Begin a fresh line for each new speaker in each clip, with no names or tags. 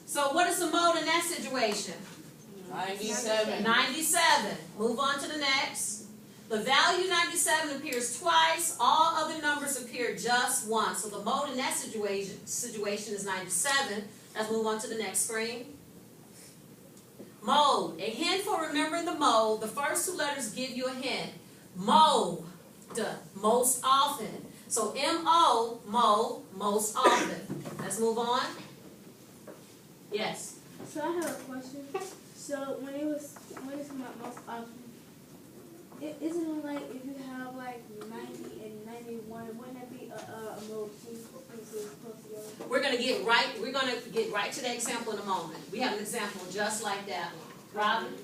So what is the mode in that situation?
97.
97. Move on to the next. The value 97 appears twice. All other numbers appear just once. So the mode in that situation is 97. Let's move on to the next screen. Mode. A hint for remembering the mode. The first two letters give you a hint. Mode. Most often. So M-O, mode, most often. Let's move on. Yes.
So I have a question. So when it's about most often, isn't it like if you have like 90 and 91, wouldn't that be a mode too?
We're gonna get right to the example in a moment. We have an example just like that one. Robin?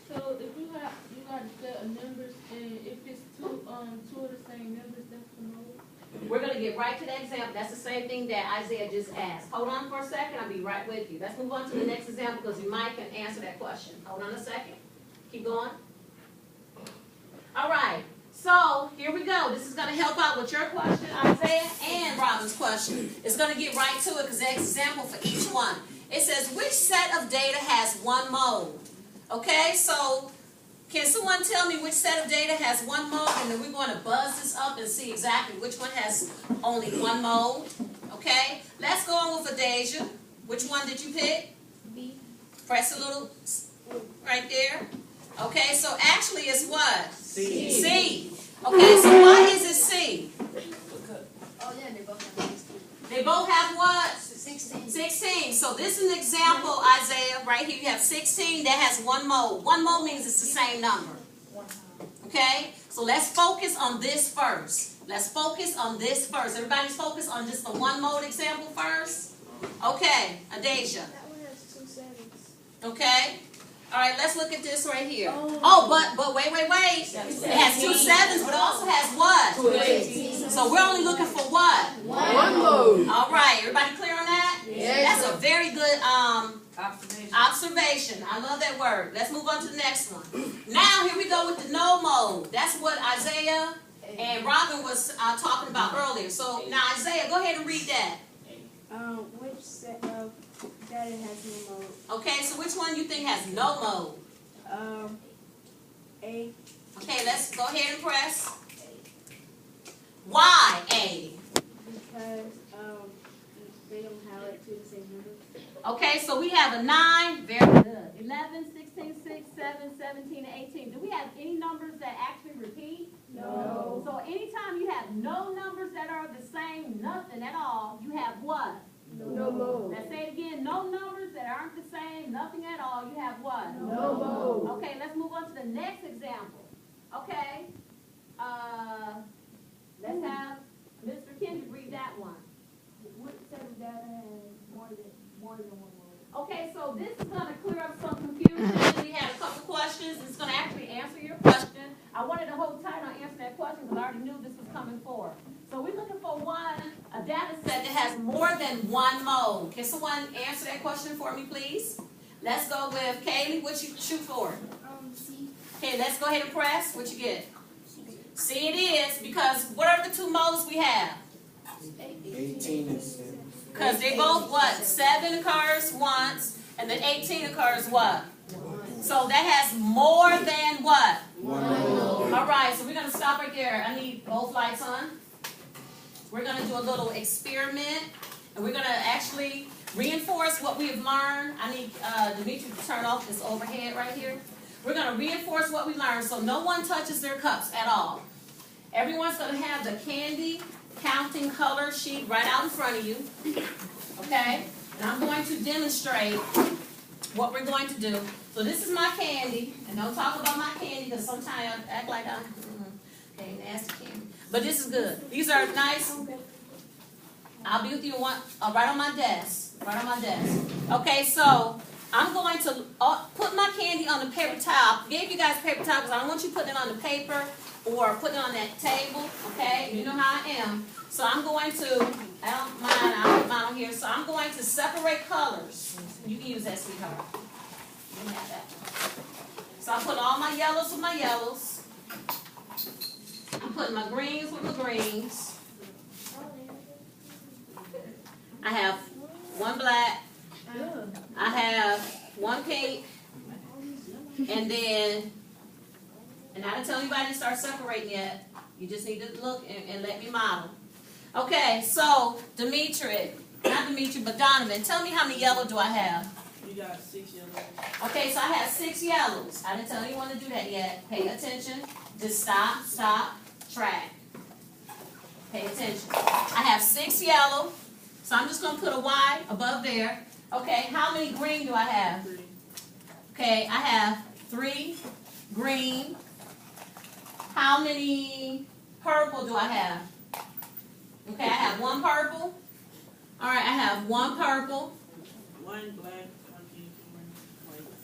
So if you got a set of numbers and if it's two of the same numbers, that's the mode?
We're going to get right to that example. That's the same thing that Isaiah just asked. Hold on for a second. I'll be right with you. Let's move on to the next example because you might can answer that question. Hold on a second. Keep going. All right. So here we go. This is going to help out with your question, Isaiah, and Robin's question. It's going to get right to it because there's an example for each one. It says, which set of data has one mode? Okay, so can someone tell me which set of data has one mode? And then we're going to buzz this up and see exactly which one has only one mode. Okay, let's go on with Adasia. Which one did you pick?
B.
Press a little right there. Okay, so actually it's what?
C.
C. Okay, so why is it C?
Oh yeah, they both have 16.
They both have what?
16.
16. So this is an example, Isaiah. Right here you have 16 that has one mode. One mode means it's the same number. Okay? So let's focus on this first. Let's focus on this first. Everybody's focused on just the one mode example first? Okay, Adasia.
That one has 2 sevens.
Okay? All right, let's look at this right here.
Oh.
But wait. It has 2 sevens, but it also has what?
2 18.
So we're only looking for what?
One mode.
All right, everybody clear on that?
Yes.
That's a very good
Observation.
observation. I love that word. Let's move on to the next one. Now, here we go with the no mode. That's what Isaiah and Robin was talking about earlier. So, now, Isaiah, go ahead and read that.
Which set of data has no mode?
Okay, so which one you think has no mode?
A.
Okay, let's go ahead and press. Why A?
Because they don't have like 2 of the same numbers.
Okay, so we have a 9. Very good. 11, 16, 6, 7, 17, and 18. Do we have any numbers that actually repeat?
No.
So anytime you have no numbers that are the same, nothing at all, you have what?
No mode.
Let's say it again. No numbers that aren't the same, nothing at all, you have what?
No mode.
Okay, let's move on to the next example. Okay. Let's have Mr. Kendrick read that one.
What set of data has more than one mode?
Okay, so this is going to clear up some confusion. We had a couple questions. It's going to actually answer your question. I wanted to hold tight on answering that question because I already knew this was coming forward. So we're looking for a data set that has more than one mode. Can someone answer that question for me, please? Let's go with Kaylee. What you shoot for?
C.
Okay, let's go ahead and press. What you get? C it is, because what are the 2 modes we have?
18 and 7.
Because they both what? 7 occurs once, and then 18 occurs what? So that has more than what?
One mode.
All right, so we're going to stop right there. I need both lights on. We're going to do a little experiment, and we're going to actually reinforce what we have learned. I need Dimitri to turn off this overhead right here. We're going to reinforce what we learned so no one touches their cups at all. Everyone's going to have the candy counting color sheet right out in front of you. Okay? And I'm going to demonstrate what we're going to do. So this is my candy. And don't talk about my candy because sometimes I act like I'm okay, nasty candy. But this is good. These are nice. I'll be with you right on my desk. Right on my desk. Okay, so I'm going to put my candy on the paper towel. I gave you guys paper towel because I don't want you putting it on the paper or putting it on that table. Okay? You know how I am. So I'm going to, I'll put mine on here. So I'm going to separate colors. You can use that, sweetheart. You can have that. So I'm putting all my yellows with my yellows. I'm putting my greens with my greens. I have one black, I have one pink, and then, and I didn't tell anybody to start separating yet. You just need to look and let me model. Okay, so not Dimitri, but Donovan, tell me how many yellow do I have?
You got 6 yellows.
Okay, so I have 6 yellows. I didn't tell anyone to do that yet. Pay attention. Just stop, track. Pay attention. I have 6 yellow, so I'm just going to put a Y above there. Okay, how many green do I have?
3.
Okay, I have 3 green. How many purple do I have? Okay, I have 1 purple. All right, I have 1 purple,
1 black, 1 pink,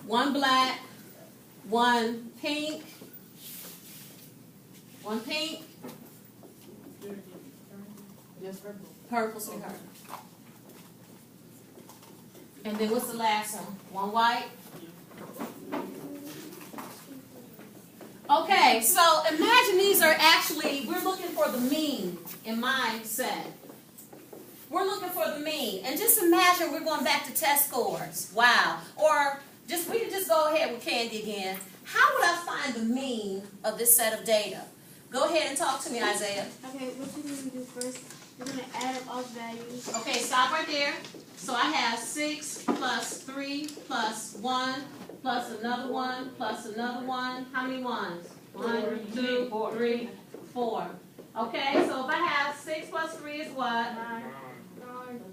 1 white.
1 black, 1 pink, 1 pink,
Just purple.
purple, sweetheart. And then what's the last one? 1 white. Okay, so imagine these are actually, we're looking for the mean in my set. We're looking for the mean. And just imagine we're going back to test scores. Wow. Or we can just go ahead with Candy again. How would I find the mean of this set of data? Go ahead and talk to me, Isaiah.
Okay, what you need to do first, you're going to add up all the values.
Okay, stop right there. So I have 6 plus 3 plus 1 plus another 1 plus another 1. How many ones? 1, 2, 3, 4. Okay, so if I have 6 plus 3 is what?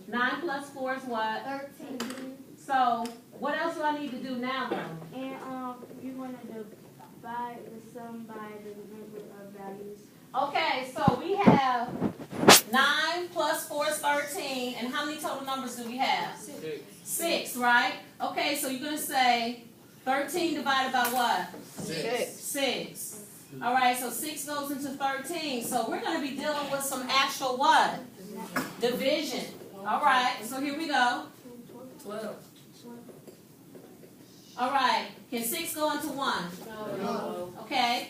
9 plus 4 is what?
13.
So what else do I need to do now, though?
And you're going to divide the sum by the number of values.
Okay, so we have 9 plus 4 is 13. And how many total numbers do we have? 6, right? Okay, so you're going to say 13 divided by what? 6. All right, so 6 goes into 13. So we're going to be dealing with some actual what? Division. All right, so here we go.
12.
All right, can 6 go into 1?
No.
Okay.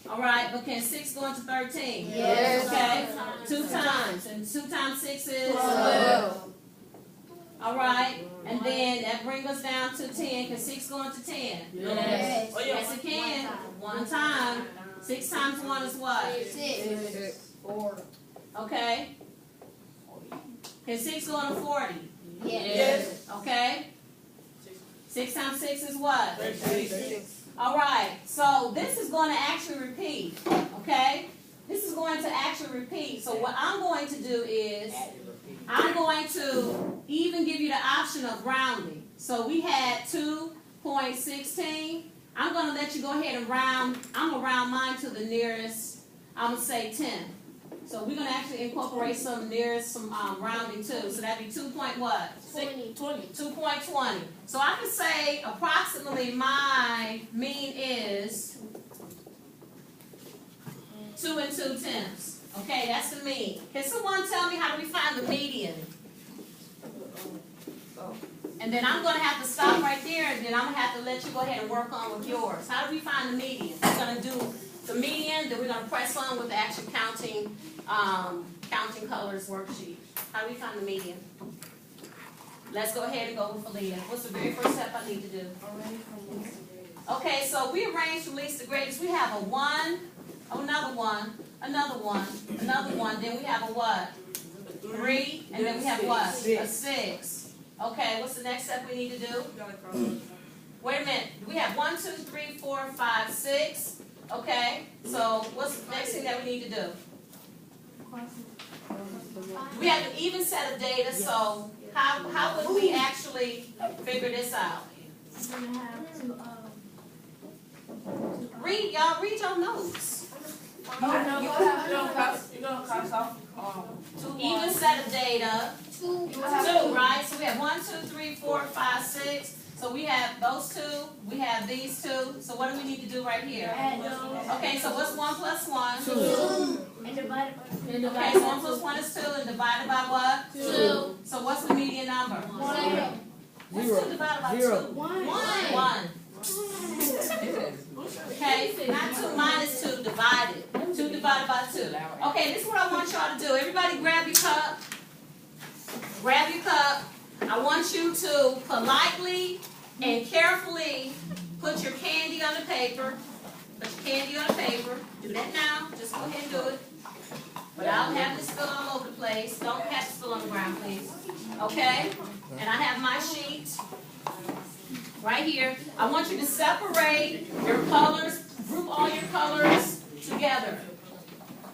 All right, but can 6 go into 13?
Yes.
Okay. 2 times. And 2 times 6 is?
12.
All right, and then that brings us down to 10. Can 6 go into 10?
Yes.
Yes, it can. 1 time. 6 times 1 is what?
6. 4.
Okay. Can 6 go into 40?
Yes.
Okay. 6 times 6 is what?
36.
All right, so this is going to actually repeat, okay? This is going to actually repeat. So what I'm going to do is I'm going to even give you the option of rounding. So we had 2.16. I'm going to let you go ahead and round. I'm going to round mine to the nearest, I'm going to say 10. So we're going to actually incorporate some rounding too. So that'd be 2 point what?
20.
2.20. So I can say approximately my mean is 2 2/10. Okay, that's the mean. Can someone tell me how do we find the median? And then I'm going to have to stop right there, and then I'm going to have to let you go ahead and work on with yours. How do we find the median? We're going to do the median, then we're going to press on with the actual counting colors worksheet. How do we find the median? Let's go ahead and go with Aaliyah. What's the very first step I need to do? Okay, so we arrange from least to greatest. We have a 1, another 1, another 1, another 1. Then we have a what? 3, and then we have what? A 6. Okay, what's the next step we need to do? Wait a minute. We have 1, 2, 3, 4, 5, 6. Okay, so what's the next thing that we need to do? We have an even set of data, so how would we actually figure this out?
You're going to have to,
Read your notes.
You're gonna cross off
Even set of data. 2, right? So we have 1, 2, 3, 4, 5, 6. So we have those 2. We have these 2. So what do we need to do right here?
add those.
Okay, so what's 1 plus 1?
2. And divide it by
Okay, so 1 plus 1 is 2 and divided by what? 2. So what's the median number?
1.
What's 2 divided by 2? 1. Okay, not 2 minus 2 divided. 2 divided by 2. Okay, this is what I want y'all to do. Everybody grab your cup. Grab your cup. I want you to politely and carefully put your candy on the paper. Put your candy on the paper. Do that now. Just go ahead and do it. Without having to spill all over the place. Don't have to spill on the ground, please. Okay? And I have my sheet right here. I want you to separate your colors, group all your colors together.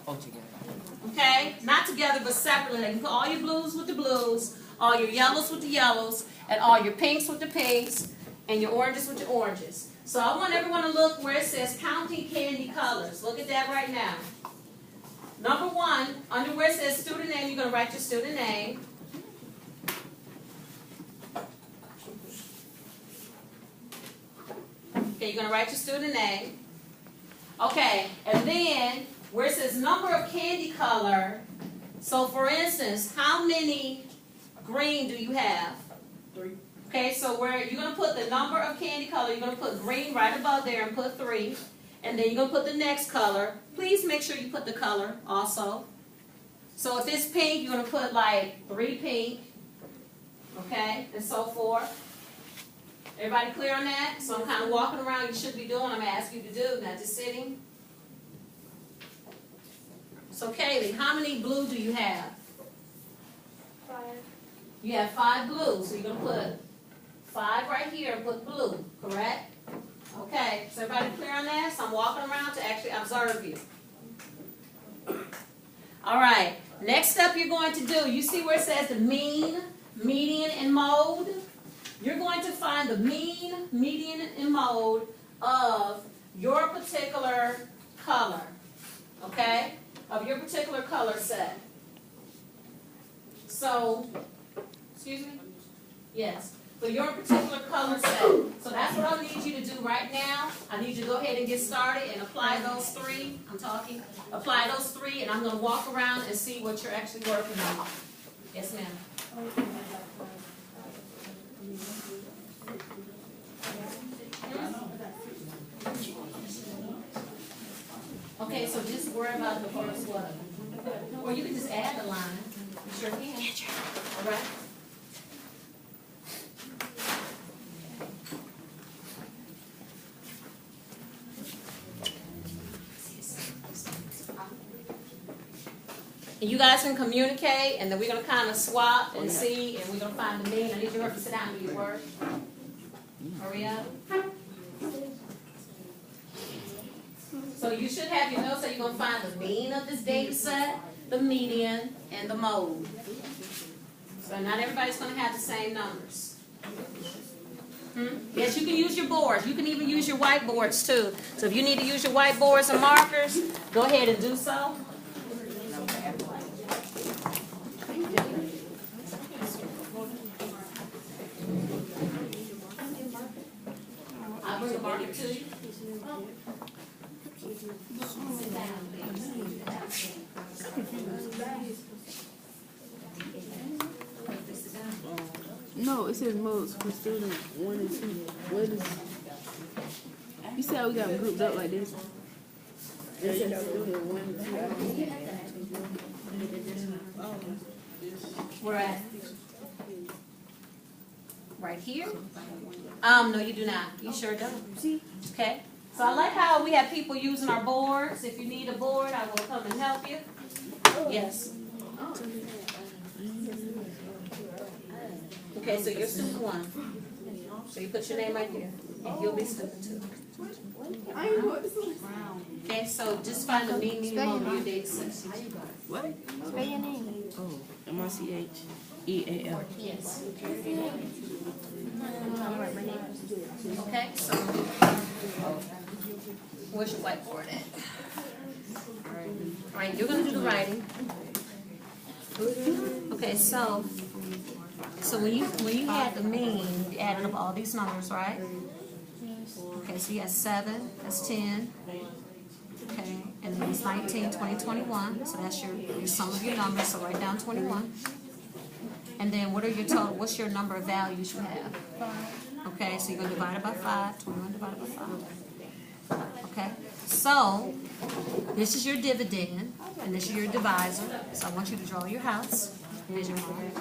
Okay? Not together, but separately. Like you put all your blues with the blues, all your yellows with the yellows, and all your pinks with the pinks, and your oranges with the oranges. So I want everyone to look where it says counting candy colors. Look at that right now. Number 1, under where it says student name, you're going to write your student name. Okay, you're going to write your student name. Okay, and then where it says number of candy color, so for instance, how many green do you have?
3.
Okay, so where you're going to put the number of candy color, you're going to put green right above there and put 3. And then you're going to put the next color. Please make sure you put the color also. So if it's pink, you're going to put like 3 pink. Okay, and so forth. Everybody clear on that? So I'm kind of walking around. You should be doing what I'm asking you to do, not just sitting. So Kaylee, how many blue do you have?
5.
You have 5 blue. So you're going to put 5 right here and put blue, correct? Okay, so everybody clear on that? So I'm walking around to actually observe you. All right, next step you're going to do, you see where it says the mean, median, and mode? You're going to find the mean, median, and mode of your particular color, okay? Of your particular color set. So, excuse me? Yes. For your particular color set. So that's what I need you to do right now. I need you to go ahead and get started and apply those 3. Apply those 3, and I'm going to walk around and see what you're actually working on. Yes, ma'am. Okay, so just worry about the first one. Or you can just add a line. You sure can. All right? And you guys can communicate, and then we're going to kind of swap and see, and we're going to find the mean. I need you to sit down and do your work. Hurry up. So you should have your notes that you're going to find the mean of this data set, the median, and the mode. So not everybody's going to have the same numbers. Yes, you can use your boards. You can even use your whiteboards too. So if you need to use your whiteboards and markers, go ahead and do so. I'll bring a marker to you. Sit down, please.
No, it says modes for students 1 and 2. What is? You said we got them grouped up like this. It says student 1 and 2.
We're at right here. No, you do not. You sure don't. Okay. So I like how we have people using our boards. If you need a board, I will come and help you. Yes. Okay, so you're student 1. So you put your name right there, and you'll be student 2. Okay, so just find the mean, median, mode of your data set.
What?
Spell your name.
Oh, M-I-C-H-E-A-L.
Yes.
Okay.
Okay, so where's your whiteboard at? All right, you're going to do the writing. Okay, so when you had the mean, you added up all these numbers, right? Okay, so you had 7, that's 10. Okay, and then it's 19, 20, 21. So that's your sum of your numbers. So write down 21. And then what are your total? What's your number of values you have? 5. Okay, so you're going to divide it by 5. 21 divided by 5. Okay, so this is your dividend, and this is your divisor. So I want you to draw your house. Here's your mark.